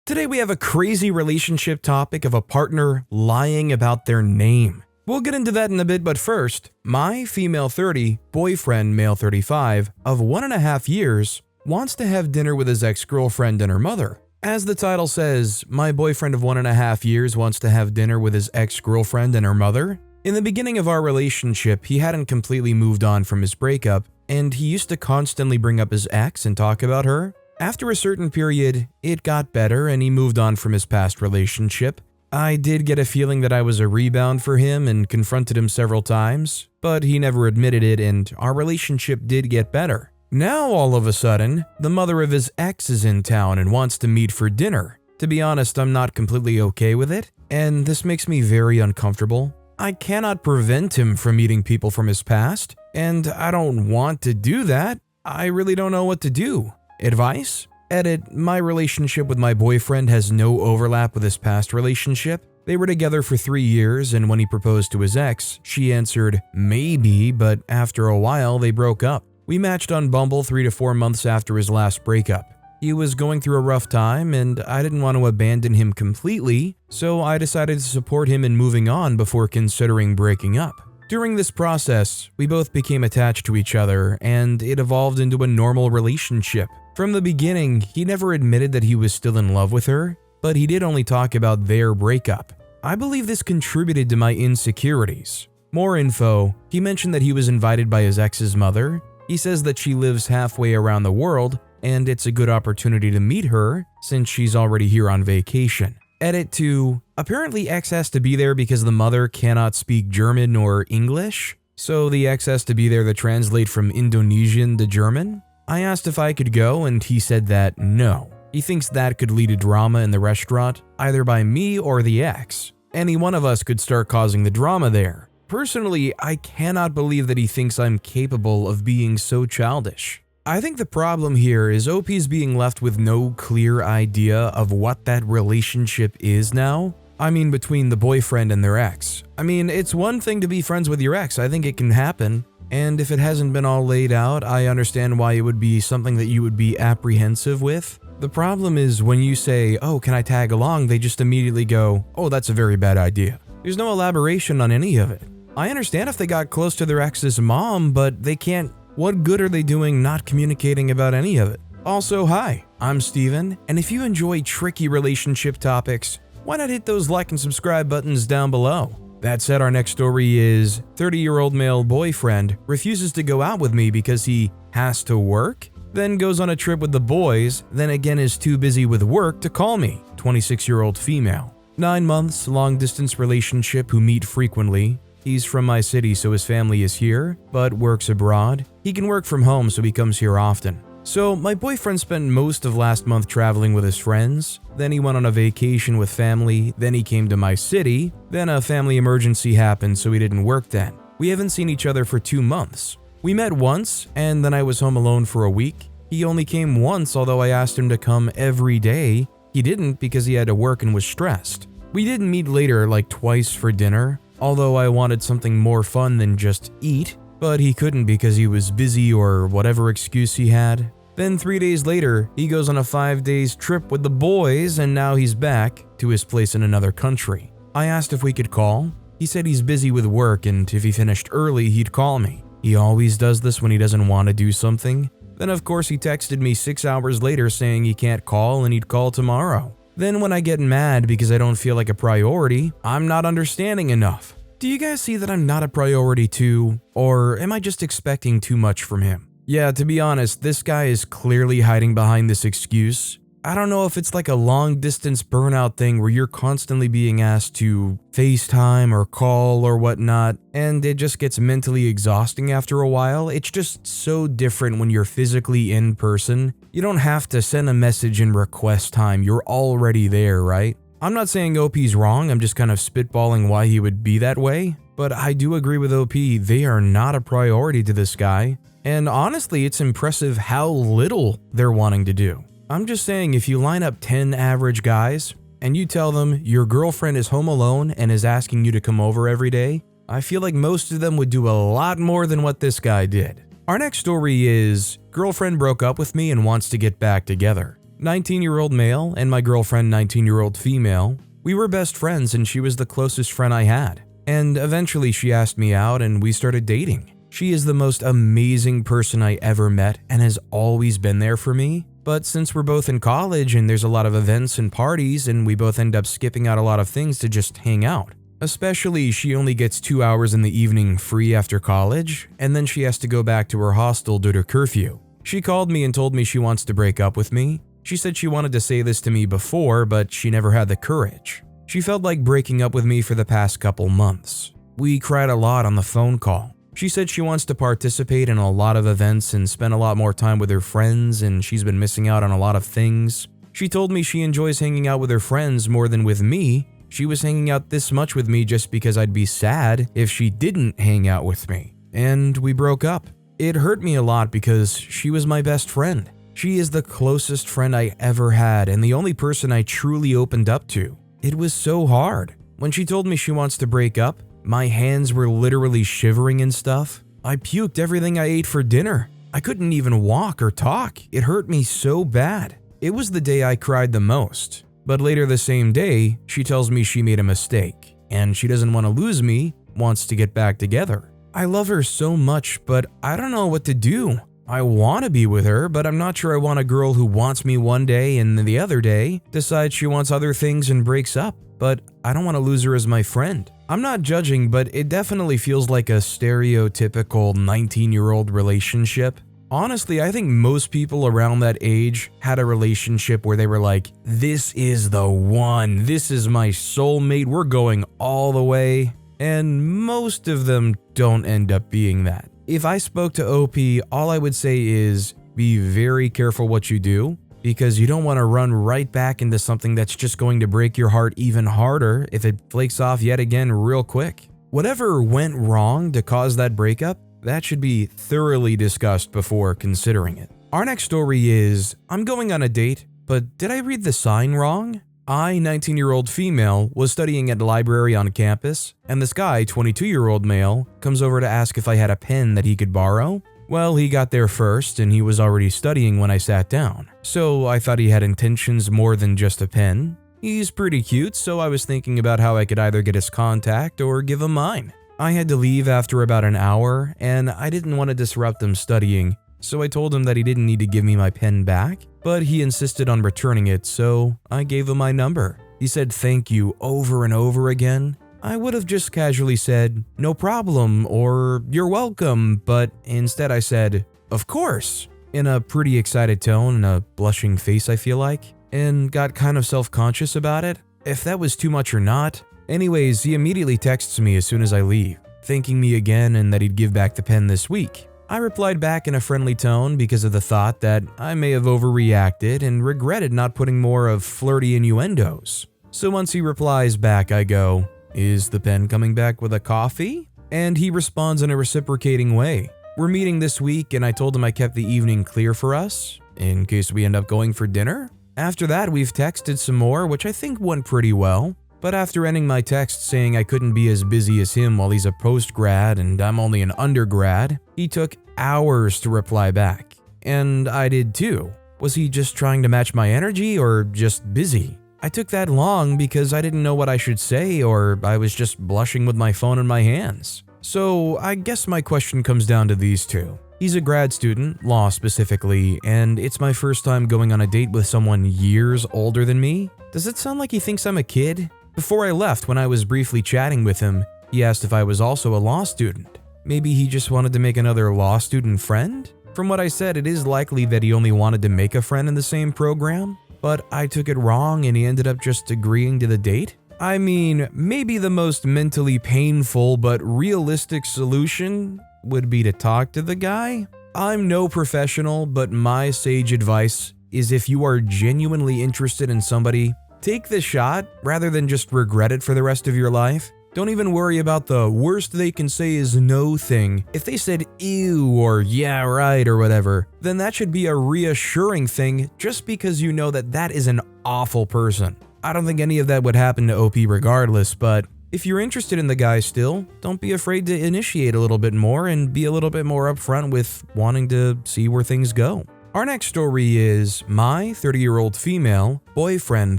Today we have a crazy relationship topic of a partner lying about their name. We'll get into that in a bit, but first, my female 30, boyfriend male 35, of 1.5 years, wants to have dinner with his ex-girlfriend and her mother. As the title says, my boyfriend of 1.5 years wants to have dinner with his ex-girlfriend and her mother. In the beginning of our relationship, he hadn't completely moved on from his breakup, and he used to constantly bring up his ex and talk about her. After a certain period, it got better and he moved on from his past relationship. I did get a feeling that I was a rebound for him and confronted him several times, but he never admitted it and our relationship did get better. Now all of a sudden, the mother of his ex is in town and wants to meet for dinner. To be honest, I'm not completely okay with it, and this makes me very uncomfortable. I cannot prevent him from meeting people from his past, and I don't want to do that. I really don't know what to do. Advice? Edit, my relationship with my boyfriend has no overlap with his past relationship. They were together for 3 years, and when he proposed to his ex, she answered, maybe, but after a while they broke up. We matched on Bumble 3 to 4 months after his last breakup. He was going through a rough time, and I didn't want to abandon him completely, so I decided to support him in moving on before considering breaking up. During this process, we both became attached to each other, and it evolved into a normal relationship. From the beginning, he never admitted that he was still in love with her, but he did only talk about their breakup. I believe this contributed to my insecurities. More info, he mentioned that he was invited by his ex's mother. He says that she lives halfway around the world, and it's a good opportunity to meet her since she's already here on vacation. Edit to, apparently ex has to be there because the mother cannot speak German or English, so the ex has to be there to translate from Indonesian to German. I asked if I could go and he said that no. He thinks that could lead to drama in the restaurant, either by me or the ex. Any one of us could start causing the drama there. Personally, I cannot believe that he thinks I'm capable of being so childish. I think the problem here is OP's being left with no clear idea of what that relationship is now. I mean, between the boyfriend and their ex. I mean, it's one thing to be friends with your ex, I think it can happen. And if it hasn't been all laid out, I understand why it would be something that you would be apprehensive with. The problem is when you say, oh, can I tag along? They just immediately go, oh, that's a very bad idea. There's no elaboration on any of it. I understand if they got close to their ex's mom, but they can't. What good are they doing not communicating about any of it? Also, hi, I'm Steven, and if you enjoy tricky relationship topics, why not hit those like and subscribe buttons down below? That said, our next story is 30-year-old male boyfriend refuses to go out with me because he has to work, then goes on a trip with the boys, then again is too busy with work to call me, 26-year-old female. 9 months, long-distance relationship who meet frequently. He's from my city, so his family is here, but works abroad. He can work from home, so he comes here often. So my boyfriend spent most of last month traveling with his friends, then he went on a vacation with family, then he came to my city, then a family emergency happened so he didn't work then. We haven't seen each other for 2 months. We met once, and then I was home alone for a week. He only came once, although I asked him to come every day. He didn't because he had to work and was stressed. We did meet later like twice for dinner, although I wanted something more fun than just eat, but he couldn't because he was busy or whatever excuse he had. Then 3 days later, he goes on a 5-day trip with the boys and now he's back to his place in another country. I asked if we could call. He said he's busy with work and if he finished early, he'd call me. He always does this when he doesn't want to do something. Then of course he texted me 6 hours later saying he can't call and he'd call tomorrow. Then when I get mad because I don't feel like a priority, I'm not understanding enough. Do you guys see that I'm not a priority too? Or am I just expecting too much from him? Yeah, to be honest, this guy is clearly hiding behind this excuse. I don't know if it's like a long distance burnout thing where you're constantly being asked to FaceTime or call or whatnot, and it just gets mentally exhausting after a while. It's just so different when you're physically in person. You don't have to send a message and request time, you're already there, right? I'm not saying OP's wrong, I'm just kind of spitballing why he would be that way, but I do agree with OP, they are not a priority to this guy. And honestly, it's impressive how little they're wanting to do. I'm just saying, if you line up 10 average guys and you tell them your girlfriend is home alone and is asking you to come over every day, I feel like most of them would do a lot more than what this guy did. Our next story is, girlfriend broke up with me and wants to get back together. 19-year-old male and my girlfriend 19-year-old female. We were best friends and she was the closest friend I had. And eventually she asked me out and we started dating. She is the most amazing person I ever met and has always been there for me. But since we're both in college and there's a lot of events and parties and we both end up skipping out a lot of things to just hang out. Especially she only gets 2 hours in the evening free after college, and then she has to go back to her hostel due to curfew. She called me and told me she wants to break up with me. She said she wanted to say this to me before, but she never had the courage. She felt like breaking up with me for the past couple months. We cried a lot on the phone call. She said she wants to participate in a lot of events and spend a lot more time with her friends, and she's been missing out on a lot of things. She told me she enjoys hanging out with her friends more than with me. She was hanging out this much with me just because I'd be sad if she didn't hang out with me. And we broke up. It hurt me a lot because she was my best friend. She is the closest friend I ever had and the only person I truly opened up to. It was so hard. When she told me she wants to break up, my hands were literally shivering and stuff. I puked everything I ate for dinner. I couldn't even walk or talk. It hurt me so bad. It was the day I cried the most. But later the same day, she tells me she made a mistake, and she doesn't want to lose me, wants to get back together. I love her so much, but I don't know what to do. I want to be with her, but I'm not sure I want a girl who wants me one day and the other day decides she wants other things and breaks up. But I don't want to lose her as my friend. I'm not judging, but it definitely feels like a stereotypical 19-year-old relationship. Honestly, I think most people around that age had a relationship where they were like, this is the one, this is my soulmate, we're going all the way. And most of them don't end up being that. If I spoke to OP, all I would say is be very careful what you do, because you don't want to run right back into something that's just going to break your heart even harder if it flakes off yet again real quick. Whatever went wrong to cause that breakup, that should be thoroughly discussed before considering it. Our next story is, I'm going on a date, but did I read the sign wrong? I, 19-year-old female, was studying at the library on campus, and this guy, 22-year-old male, comes over to ask if I had a pen that he could borrow. Well, he got there first, and he was already studying when I sat down, so I thought he had intentions more than just a pen. He's pretty cute, so I was thinking about how I could either get his contact or give him mine. I had to leave after about an hour, and I didn't want to disrupt him studying, so I told him that he didn't need to give me my pen back, but he insisted on returning it, so I gave him my number. He said thank you over and over again. I would have just casually said, no problem, or you're welcome, but instead I said, of course, in a pretty excited tone and a blushing face, I feel like, and got kind of self-conscious about it, if that was too much or not. Anyways, he immediately texts me as soon as I leave, thanking me again and that he'd give back the pen this week. I replied back in a friendly tone because of the thought that I may have overreacted and regretted not putting more of flirty innuendos. So once he replies back, I go, is the pen coming back with a coffee? And he responds in a reciprocating way. We're meeting this week and I told him I kept the evening clear for us, in case we end up going for dinner. After that, we've texted some more, which I think went pretty well. But after ending my text saying I couldn't be as busy as him while he's a post-grad and I'm only an undergrad, he took hours to reply back. And I did too. Was he just trying to match my energy or just busy? I took that long because I didn't know what I should say, or I was just blushing with my phone in my hands. So I guess my question comes down to these two. He's a grad student, law specifically, and it's my first time going on a date with someone years older than me. Does it sound like he thinks I'm a kid? Before I left, when I was briefly chatting with him, he asked if I was also a law student. Maybe he just wanted to make another law student friend? From what I said, it is likely that he only wanted to make a friend in the same program, but I took it wrong and he ended up just agreeing to the date? I mean, maybe the most mentally painful but realistic solution would be to talk to the guy? I'm no professional, but my sage advice is if you are genuinely interested in somebody, take the shot rather than just regret it for the rest of your life. Don't even worry about the worst they can say is no thing. If they said ew or yeah right or whatever, then that should be a reassuring thing just because you know that that is an awful person. I don't think any of that would happen to OP regardless, but if you're interested in the guy still, don't be afraid to initiate a little bit more and be a little bit more upfront with wanting to see where things go. Our next story is my 30-year-old female boyfriend,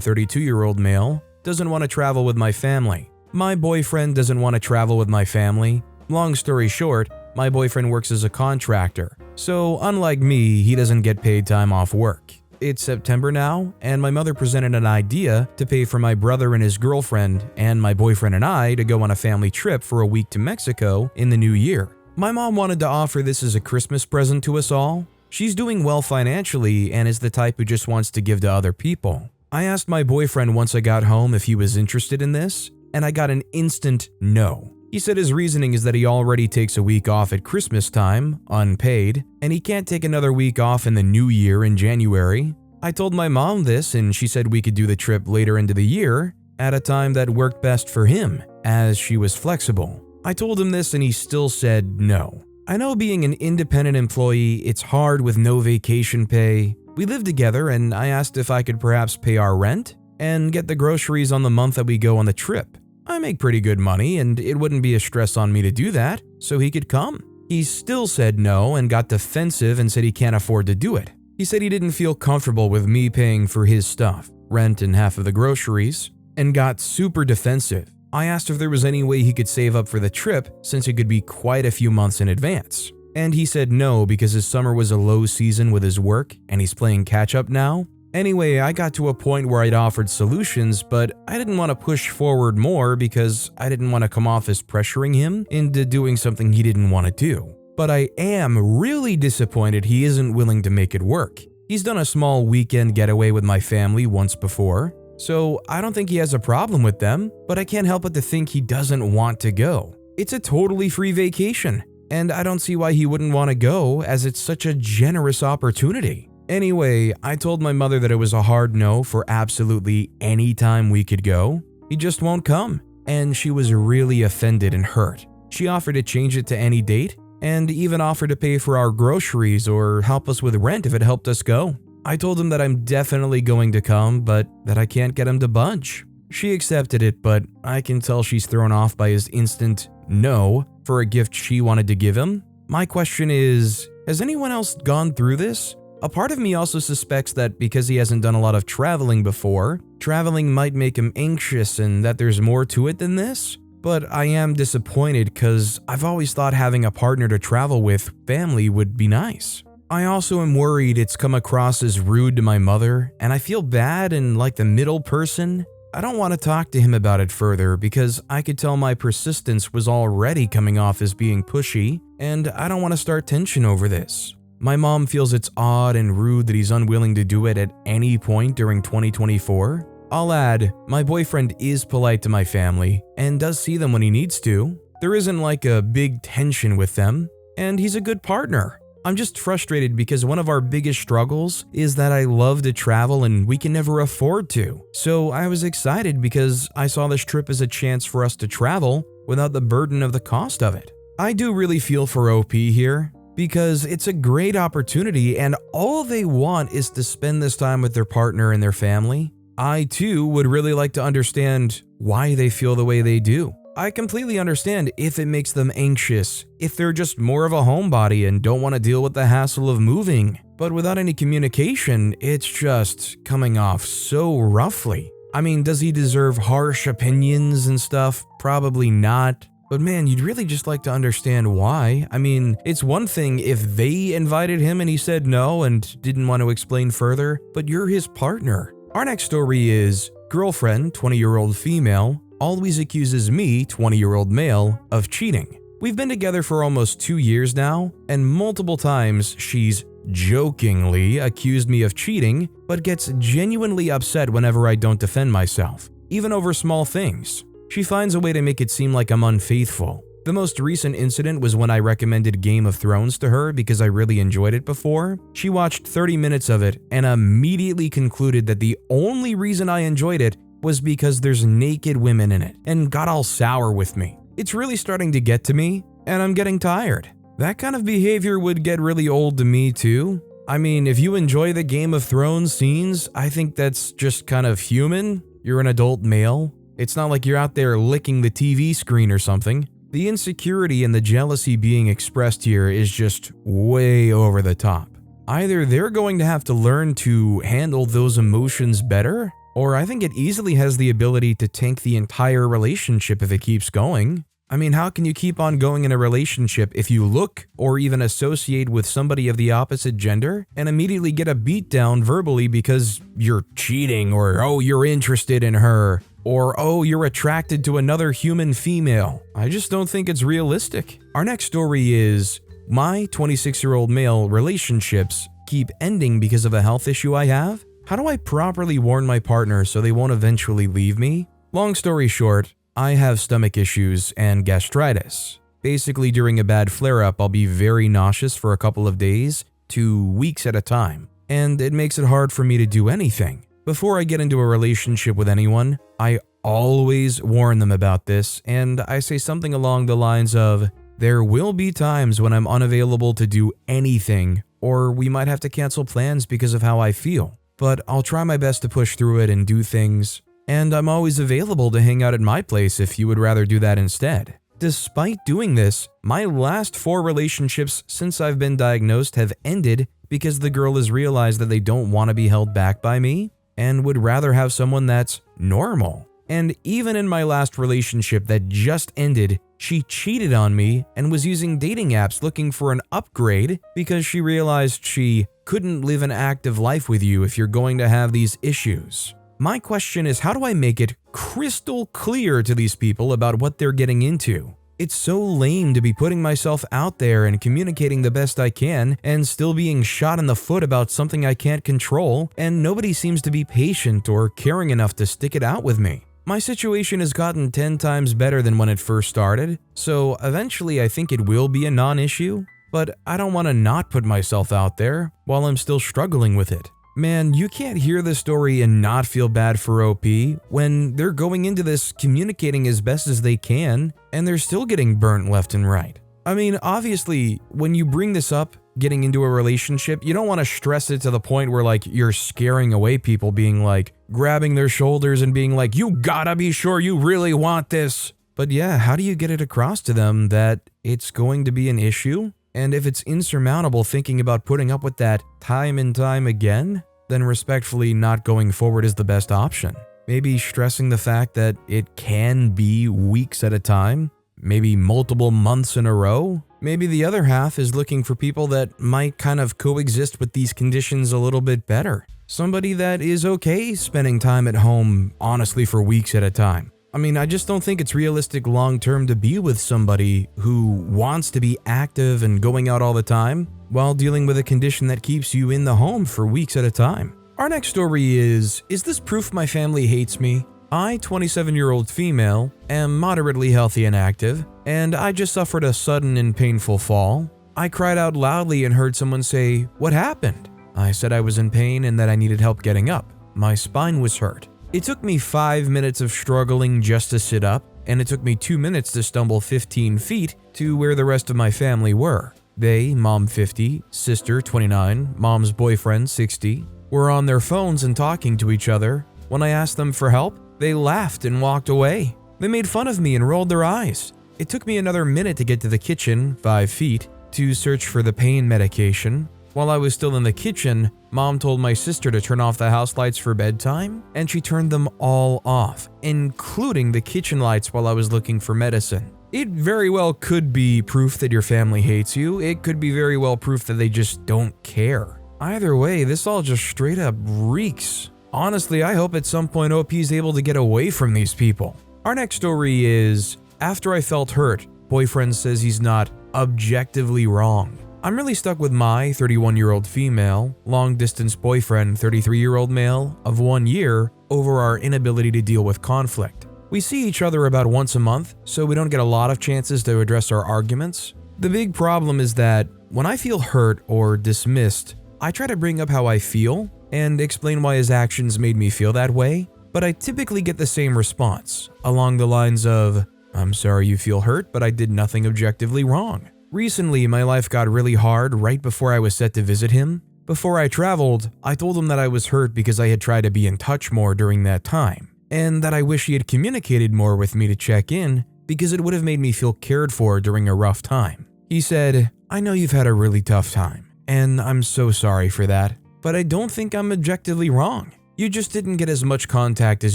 32-year-old male, doesn't want to travel with my family. My boyfriend doesn't want to travel with my family. Long story short, my boyfriend works as a contractor. So unlike me, he doesn't get paid time off work. It's September now, and my mother presented an idea to pay for my brother and his girlfriend and my boyfriend and I to go on a family trip for a week to Mexico in the new year. My mom wanted to offer this as a Christmas present to us all. She's doing well financially and is the type who just wants to give to other people. I asked my boyfriend once I got home if he was interested in this, and I got an instant no. He said his reasoning is that he already takes a week off at Christmas time, unpaid, and he can't take another week off in the new year in January. I told my mom this, and she said we could do the trip later into the year at a time that worked best for him, as she was flexible. I told him this and he still said no. I know being an independent employee, it's hard with no vacation pay. We live together and I asked if I could perhaps pay our rent and get the groceries on the month that we go on the trip. I make pretty good money and it wouldn't be a stress on me to do that, so he could come. He still said no and got defensive and said he can't afford to do it. He said he didn't feel comfortable with me paying for his stuff, rent and half of the groceries, and got super defensive. I asked if there was any way he could save up for the trip since it could be quite a few months in advance. And he said no because his summer was a low season with his work and he's playing catch up now. Anyway, I got to a point where I'd offered solutions, but I didn't want to push forward more because I didn't want to come off as pressuring him into doing something he didn't want to do. But I am really disappointed he isn't willing to make it work. He's done a small weekend getaway with my family once before, so I don't think he has a problem with them, but I can't help but to think he doesn't want to go. It's a totally free vacation, and I don't see why he wouldn't want to go as it's such a generous opportunity. Anyway, I told my mother that it was a hard no for absolutely any time we could go. He just won't come, and she was really offended and hurt. She offered to change it to any date, and even offered to pay for our groceries or help us with rent if it helped us go. I told him that I'm definitely going to come, but that I can't get him to budge. She accepted it, but I can tell she's thrown off by his instant no for a gift she wanted to give him. My question is, has anyone else gone through this? A part of me also suspects that because he hasn't done a lot of traveling before, traveling might make him anxious and that there's more to it than this. But I am disappointed because I've always thought having a partner to travel with, family, would be nice. I also am worried it's come across as rude to my mother, and I feel bad and like the middle person. I don't want to talk to him about it further because I could tell my persistence was already coming off as being pushy, and I don't want to start tension over this. My mom feels it's odd and rude that he's unwilling to do it at any point during 2024. I'll add, my boyfriend is polite to my family and does see them when he needs to. There isn't like a big tension with them, and he's a good partner. I'm just frustrated because one of our biggest struggles is that I love to travel and we can never afford to. So I was excited because I saw this trip as a chance for us to travel without the burden of the cost of it. I do really feel for OP here, because it's a great opportunity and all they want is to spend this time with their partner and their family. I too would really like to understand why they feel the way they do. I completely understand if it makes them anxious, if they're just more of a homebody and don't want to deal with the hassle of moving. But without any communication, it's just coming off so roughly. I mean, does he deserve harsh opinions and stuff? Probably not. But man, you'd really just like to understand why. I mean, it's one thing if they invited him and he said no and didn't want to explain further, but you're his partner. Our next story is girlfriend, 20-year-old female, always accuses me, 20-year-old male, of cheating. We've been together for almost 2 years now, and multiple times she's jokingly accused me of cheating, but gets genuinely upset whenever I don't defend myself, even over small things. She finds a way to make it seem like I'm unfaithful. The most recent incident was when I recommended Game of Thrones to her because I really enjoyed it before. She watched 30 minutes of it and immediately concluded that the only reason I enjoyed it was because there's naked women in it, and got all sour with me. It's really starting to get to me, and I'm getting tired. That kind of behavior would get really old to me too. I mean, if you enjoy the Game of Thrones scenes, I think that's just kind of human. You're an adult male. It's not like you're out there licking the TV screen or something. The insecurity and the jealousy being expressed here is just way over the top. Either they're going to have to learn to handle those emotions better, or I think it easily has the ability to tank the entire relationship if it keeps going. I mean, how can you keep on going in a relationship if you look or even associate with somebody of the opposite gender and immediately get a beatdown verbally because you're cheating, or oh, you're interested in her, or oh, you're attracted to another human female? I just don't think it's realistic. Our next story is, my 26-year-old male relationships keep ending because of a health issue I have. How do I properly warn my partner so they won't eventually leave me? Long story short, I have stomach issues and gastritis. Basically, during a bad flare-up, I'll be very nauseous for a couple of days to weeks at a time, and it makes it hard for me to do anything. Before I get into a relationship with anyone, I always warn them about this, and I say something along the lines of, there will be times when I'm unavailable to do anything, or we might have to cancel plans because of how I feel, but I'll try my best to push through it and do things. And I'm always available to hang out at my place if you would rather do that instead. Despite doing this, my last 4 relationships since I've been diagnosed have ended because the girl has realized that they don't want to be held back by me and would rather have someone that's normal. And even in my last relationship that just ended, she cheated on me and was using dating apps looking for an upgrade because she realized she couldn't live an active life with you if you're going to have these issues. My question is, how do I make it crystal clear to these people about what they're getting into? It's so lame to be putting myself out there and communicating the best I can and still being shot in the foot about something I can't control, and nobody seems to be patient or caring enough to stick it out with me. My situation has gotten 10 times better than when it first started, so eventually I think it will be a non-issue, but I don't want to not put myself out there while I'm still struggling with it. Man, you can't hear this story and not feel bad for OP when they're going into this communicating as best as they can and they're still getting burnt left and right. I mean, obviously, when you bring this up, getting into a relationship, you don't want to stress it to the point where like you're scaring away people, being like grabbing their shoulders and being like, you gotta be sure you really want this. But yeah, how do you get it across to them that it's going to be an issue? And if it's insurmountable thinking about putting up with that time and time again, then respectfully not going forward is the best option. Maybe stressing the fact that it can be weeks at a time, maybe multiple months in a row. Maybe the other half is looking for people that might kind of coexist with these conditions a little bit better. Somebody that is okay spending time at home, honestly, for weeks at a time. I mean, I just don't think it's realistic long-term to be with somebody who wants to be active and going out all the time while dealing with a condition that keeps you in the home for weeks at a time. Our next story is this proof my family hates me? I, 27-year-old female, am moderately healthy and active, and I just suffered a sudden and painful fall. I cried out loudly and heard someone say, "What happened?" I said I was in pain and that I needed help getting up. My spine was hurt. It took me 5 minutes of struggling just to sit up, and it took me 2 minutes to stumble 15 feet to where the rest of my family were. They, mom 50, sister 29, mom's boyfriend 60, were on their phones and talking to each other. When I asked them for help, they laughed and walked away. They made fun of me and rolled their eyes. It took me another minute to get to the kitchen, 5 feet, to search for the pain medication. While I was still in the kitchen, mom told my sister to turn off the house lights for bedtime, and she turned them all off, including the kitchen lights while I was looking for medicine. It very well could be proof that your family hates you. It could be very well proof that they just don't care. Either way, this all just straight up reeks. Honestly, I hope at some point OP is able to get away from these people. Our next story is, after I felt hurt, boyfriend says he's not objectively wrong. I'm really stuck with my 31-year-old female, long-distance boyfriend, 33-year-old male, of 1 year, over our inability to deal with conflict. We see each other about once a month, so we don't get a lot of chances to address our arguments. The big problem is that when I feel hurt or dismissed, I try to bring up how I feel and explain why his actions made me feel that way, but I typically get the same response, along the lines of, "I'm sorry you feel hurt, but I did nothing objectively wrong." Recently, my life got really hard right before I was set to visit him. Before I traveled, I told him that I was hurt because I had tried to be in touch more during that time, and that I wish he had communicated more with me to check in because it would have made me feel cared for during a rough time. He said, "I know you've had a really tough time, and I'm so sorry for that, but I don't think I'm objectively wrong. You just didn't get as much contact as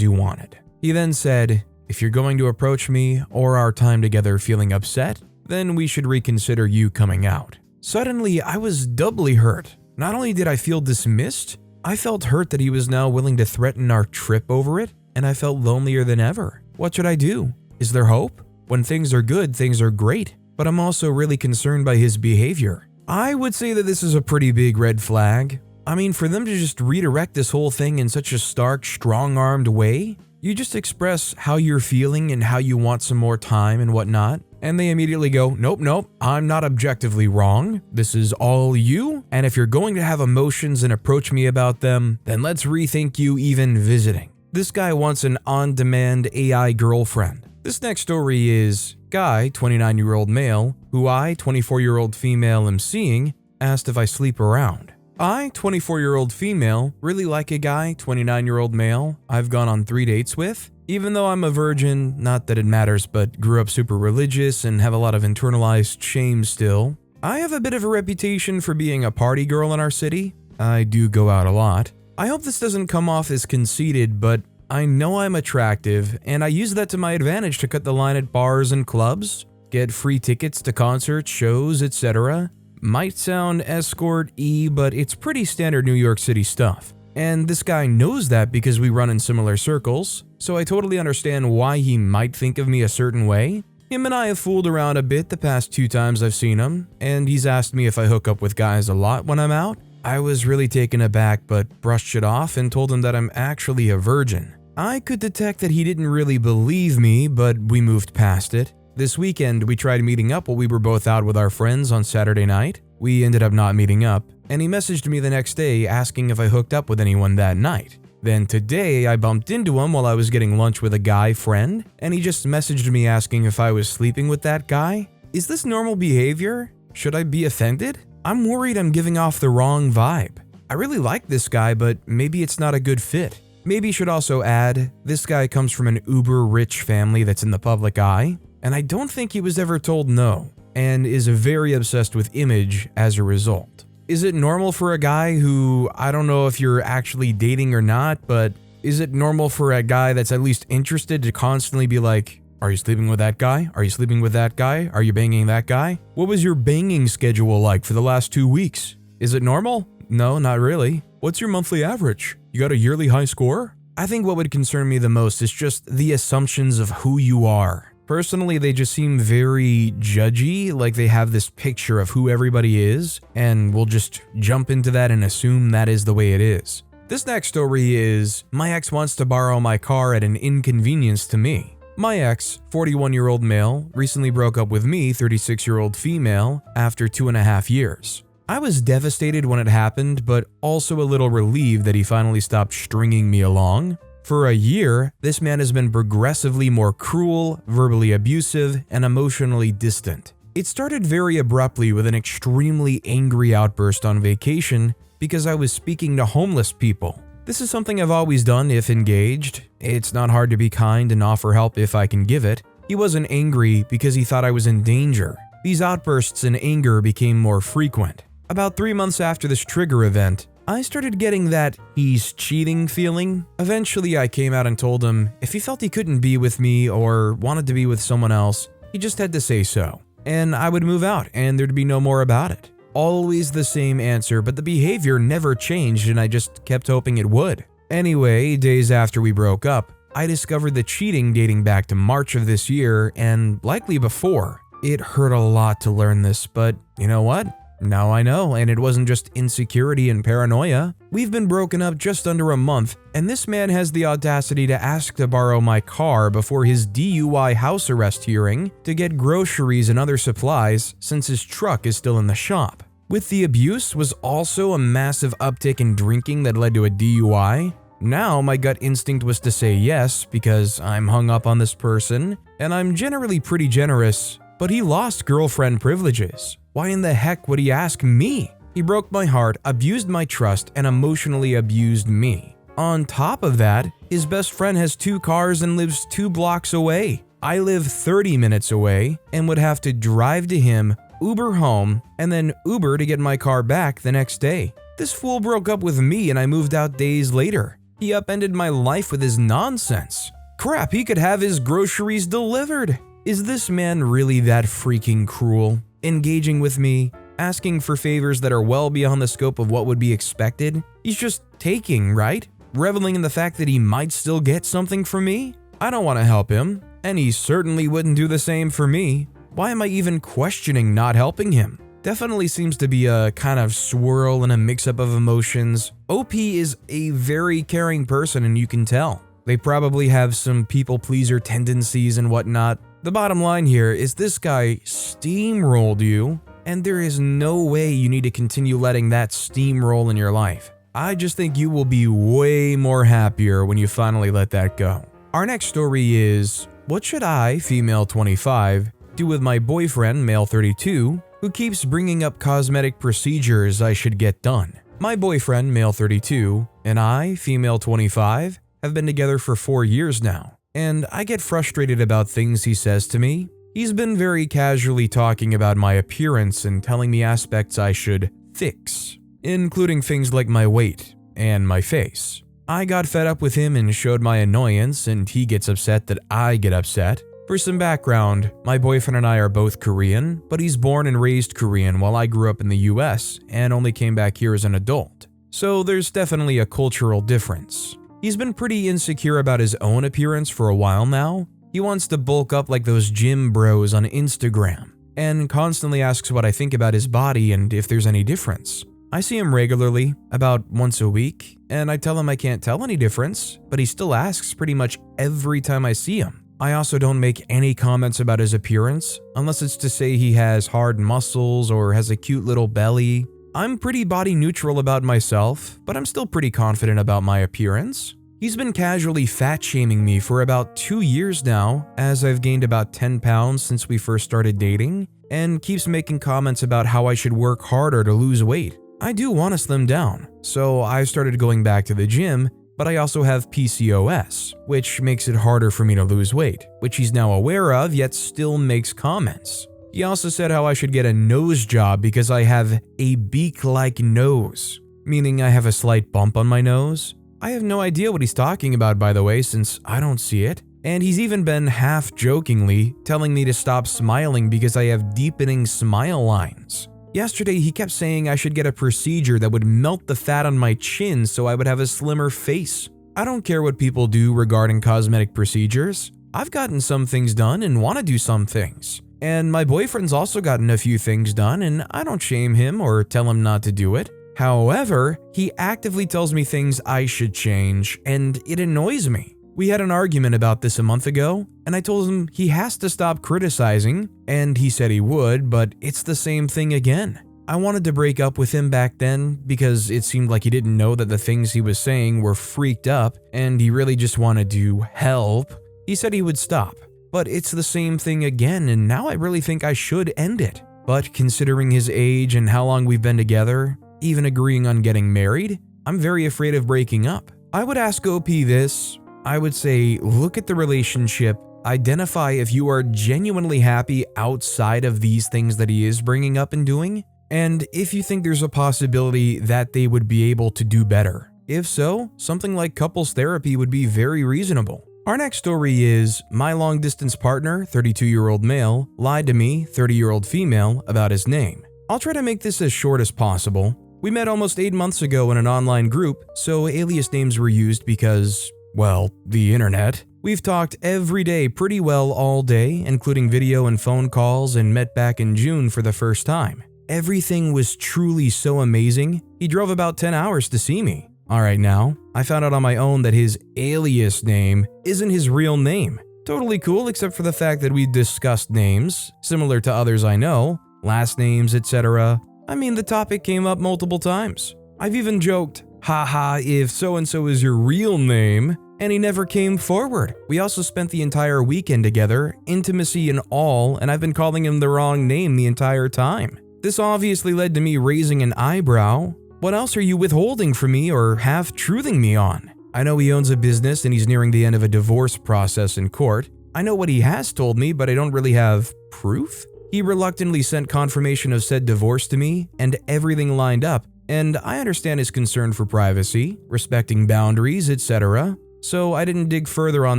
you wanted." He then said, "If you're going to approach me or our time together feeling upset, then we should reconsider you coming out." Suddenly, I was doubly hurt. Not only did I feel dismissed, I felt hurt that he was now willing to threaten our trip over it, and I felt lonelier than ever. What should I do? Is there hope? When things are good, things are great, but I'm also really concerned by his behavior. I would say that this is a pretty big red flag. I mean, for them to just redirect this whole thing in such a stark, strong-armed way, you just express how you're feeling and how you want some more time and whatnot, and they immediately go, nope, I'm not objectively wrong. This is all you, and if you're going to have emotions and approach me about them, then let's rethink you even visiting. This guy wants an on-demand AI girlfriend. This next story is guy, 29-year-old male, who I, 24-year-old female, am seeing, asked if I sleep around. I, 24-year-old female, really like a guy, 29-year-old male, I've gone on 3 dates with. Even though I'm a virgin, not that it matters, but grew up super religious and have a lot of internalized shame still, I have a bit of a reputation for being a party girl in our city. I do go out a lot. I hope this doesn't come off as conceited, but I know I'm attractive, and I use that to my advantage to cut the line at bars and clubs, get free tickets to concerts, shows, etc. Might sound escort-y, but it's pretty standard New York City stuff. And this guy knows that because we run in similar circles, so I totally understand why he might think of me a certain way. Him and I have fooled around a bit the past 2 times I've seen him, and he's asked me if I hook up with guys a lot when I'm out. I was really taken aback but brushed it off and told him that I'm actually a virgin. I could detect that he didn't really believe me, but we moved past it. This weekend, we tried meeting up while we were both out with our friends on Saturday night. We ended up not meeting up, and he messaged me the next day asking if I hooked up with anyone that night. Then today, I bumped into him while I was getting lunch with a guy friend, and he just messaged me asking if I was sleeping with that guy. Is this normal behavior? Should I be offended? I'm worried I'm giving off the wrong vibe. I really like this guy, but maybe it's not a good fit. Maybe should also add, this guy comes from an uber-rich family that's in the public eye, and I don't think he was ever told no, and is very obsessed with image as a result. Is it normal for a guy who, I don't know if you're actually dating or not, but is it normal for a guy that's at least interested to constantly be like, are you sleeping with that guy? Are you sleeping with that guy? Are you banging that guy? What was your banging schedule like for the last 2 weeks? Is it normal? No, not really. What's your monthly average? You got a yearly high score? I think what would concern me the most is just the assumptions of who you are. Personally, they just seem very judgy, like they have this picture of who everybody is, and we'll just jump into that and assume that is the way it is. This next story is, my ex wants to borrow my car at an inconvenience to me. My ex, 41-year-old male, recently broke up with me, 36-year-old female, after 2.5 years. I was devastated when it happened, but also a little relieved that he finally stopped stringing me along. For a year, this man has been progressively more cruel, verbally abusive, and emotionally distant. It started very abruptly with an extremely angry outburst on vacation because I was speaking to homeless people. This is something I've always done if engaged. It's not hard to be kind and offer help if I can give it. He wasn't angry because he thought I was in danger. These outbursts in anger became more frequent. About 3 months after this trigger event, I started getting that he's cheating feeling. Eventually, I came out and told him if he felt he couldn't be with me or wanted to be with someone else, he just had to say so. And I would move out and there'd be no more about it. Always the same answer, but the behavior never changed and I just kept hoping it would. Anyway, days after we broke up, I discovered the cheating dating back to March of this year and likely before. It hurt a lot to learn this, but you know what? Now I know, and it wasn't just insecurity and paranoia. We've been broken up just under a month, and this man has the audacity to ask to borrow my car before his DUI house arrest hearing to get groceries and other supplies since his truck is still in the shop. With the abuse was also a massive uptick in drinking that led to a DUI. Now my gut instinct was to say yes because I'm hung up on this person, and I'm generally pretty generous, but he lost girlfriend privileges. Why in the heck would he ask me? He broke my heart, abused my trust, and emotionally abused me. On top of that, his best friend has 2 cars and lives 2 blocks away. I live 30 minutes away and would have to drive to him, Uber home and then Uber to get my car back the next day. This fool broke up with me and I moved out days later. He upended my life with his nonsense. Crap, he could have his groceries delivered. Is this man really that freaking cruel? Engaging with me, asking for favors that are well beyond the scope of what would be expected? He's just taking, right? Reveling in the fact that he might still get something from me? I don't want to help him, and he certainly wouldn't do the same for me. Why am I even questioning not helping him? Definitely seems to be a kind of swirl and a mix-up of emotions. OP is a very caring person and you can tell. They probably have some people-pleaser tendencies and whatnot. The bottom line here is this guy steamrolled you, and there is no way you need to continue letting that steamroll in your life. I just think you will be way more happier when you finally let that go. Our next story is, what should I, female 25, do with my boyfriend, male 32, who keeps bringing up cosmetic procedures I should get done? My boyfriend, male 32, and I, female 25, have been together for 4 years now, and I get frustrated about things he says to me. He's been very casually talking about my appearance and telling me aspects I should fix, including things like my weight and my face. I got fed up with him and showed my annoyance, and he gets upset that I get upset. For some background, my boyfriend and I are both Korean, but he's born and raised Korean while I grew up in the US and only came back here as an adult. So there's definitely a cultural difference. He's been pretty insecure about his own appearance for a while now. He wants to bulk up like those gym bros on Instagram and constantly asks what I think about his body and if there's any difference. I see him regularly, about once a week, and I tell him I can't tell any difference, but he still asks pretty much every time I see him. I also don't make any comments about his appearance, unless it's to say he has hard muscles or has a cute little belly. I'm pretty body neutral about myself, but I'm still pretty confident about my appearance. He's been casually fat-shaming me for about 2 years now, as I've gained about 10 pounds since we first started dating, and keeps making comments about how I should work harder to lose weight. I do want to slim down, so I started going back to the gym, but I also have PCOS, which makes it harder for me to lose weight, which he's now aware of yet still makes comments. He also said how I should get a nose job because I have a beak-like nose, meaning I have a slight bump on my nose. I have no idea what he's talking about, by the way, since I don't see it. And he's even been half-jokingly telling me to stop smiling because I have deepening smile lines. Yesterday, he kept saying I should get a procedure that would melt the fat on my chin so I would have a slimmer face. I don't care what people do regarding cosmetic procedures. I've gotten some things done and want to do some things. And my boyfriend's also gotten a few things done, and I don't shame him or tell him not to do it. However, he actively tells me things I should change, and it annoys me. We had an argument about this a month ago, and I told him he has to stop criticizing, and he said he would, but it's the same thing again. I wanted to break up with him back then because it seemed like he didn't know that the things he was saying were freaked up, and he really just wanted to help. He said he would stop, but it's the same thing again, and now I really think I should end it. But considering his age and how long we've been together, even agreeing on getting married, I'm very afraid of breaking up. I would ask OP this. I would say, look at the relationship, identify if you are genuinely happy outside of these things that he is bringing up and doing, and if you think there's a possibility that they would be able to do better. If so, something like couples therapy would be very reasonable. Our next story is, my long-distance partner, 32-year-old male, lied to me, 30-year-old female, about his name. I'll try to make this as short as possible. We met almost 8 months ago in an online group, so alias names were used because, well, the internet. We've talked every day pretty well all day, including video and phone calls, and met back in June for the first time. Everything was truly so amazing. He drove about 10 hours to see me. Alright now, I found out on my own that his alias name isn't his real name. Totally cool except for the fact that we discussed names, similar to others I know, last names, etc. I mean, the topic came up multiple times. I've even joked, haha, if so-and-so is your real name, and he never came forward. We also spent the entire weekend together, intimacy and all, and I've been calling him the wrong name the entire time. This obviously led to me raising an eyebrow. What else are you withholding from me or half-truthing me on? I know he owns a business and he's nearing the end of a divorce process in court. I know what he has told me, but I don't really have proof. He reluctantly sent confirmation of said divorce to me, and everything lined up, and I understand his concern for privacy, respecting boundaries, etc. So I didn't dig further on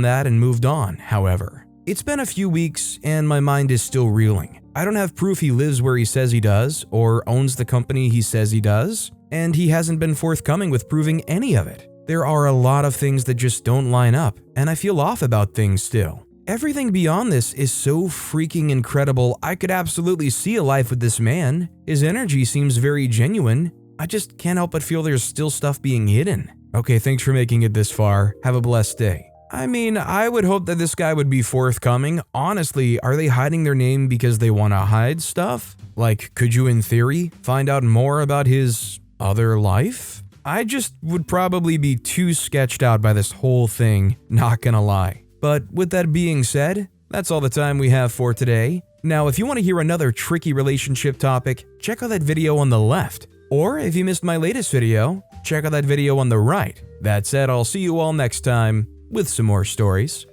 that and moved on, however. It's been a few weeks and my mind is still reeling. I don't have proof he lives where he says he does or owns the company he says he does, and he hasn't been forthcoming with proving any of it. There are a lot of things that just don't line up, and I feel off about things still. Everything beyond this is so freaking incredible. I could absolutely see a life with this man. His energy seems very genuine. I just can't help but feel there's still stuff being hidden. Okay, thanks for making it this far. Have a blessed day. I mean, I would hope that this guy would be forthcoming. Honestly, are they hiding their name because they want to hide stuff? Like, could you, in theory, find out more about his other life? I just would probably be too sketched out by this whole thing, not gonna lie. But with that being said, that's all the time we have for today. Now, if you want to hear another tricky relationship topic, check out that video on the left. Or if you missed my latest video, check out that video on the right. That said, I'll see you all next time with some more stories.